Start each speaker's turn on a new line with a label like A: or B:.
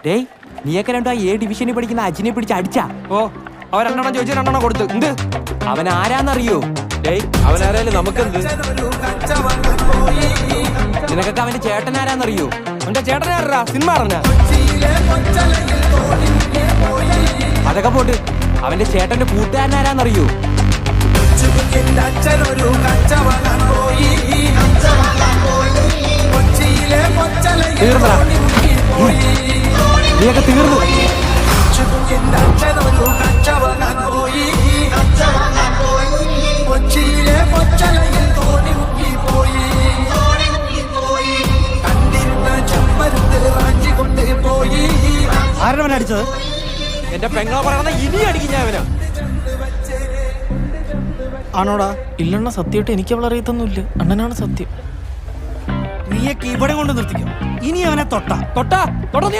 A: ഡേയ് നീയൊക്കെ രണ്ടോ A ഡിവിഷനിൽ പഠിക്കുന്ന അജിനെ പിടിച്ച് അടിച്ചാ?
B: ഓ അവർ 2 ചോദിച്ചു 2 കൊടുത്തു. എന്ത്
A: അവൻ ആരാന്നറിയോ?
C: ഡേയ് അവനാരായാലും നമുക്കെന്ത്?
A: നിനക്കൊക്കെ അവന്റെ ചേട്ടൻ ആരാന്നറിയോ?
B: അവന്റെ ചേട്ടനാരാ? സിനിമ അറിഞ്ഞ?
A: അതൊക്കെ പോട്ട് അവന്റെ ചേട്ടന്റെ കൂട്ടുകാരൻ ആരാന്നറിയോ?
B: തീർന്നടാ.
A: നീയൊക്കെ തീർന്നു.
D: ആരവൻ അടിച്ചത്?
C: എന്റെ പെങ്ങളെ പറയണ ഇനി അടിക്കും ഞാൻ അവനാ.
D: ആണോടാ?
E: ഇല്ലണ്ണ സത്യമായിട്ട് എനിക്ക് അവളെ അറിയത്തൊന്നുമില്ല. അണ്ണനാണ് സത്യം.
D: നീയൊക്കെ ഇവിടെ കൊണ്ട് നിർത്തിക്കോ. ഇനി അവനെ തൊട്ടാ
B: തൊട്ടാ നീ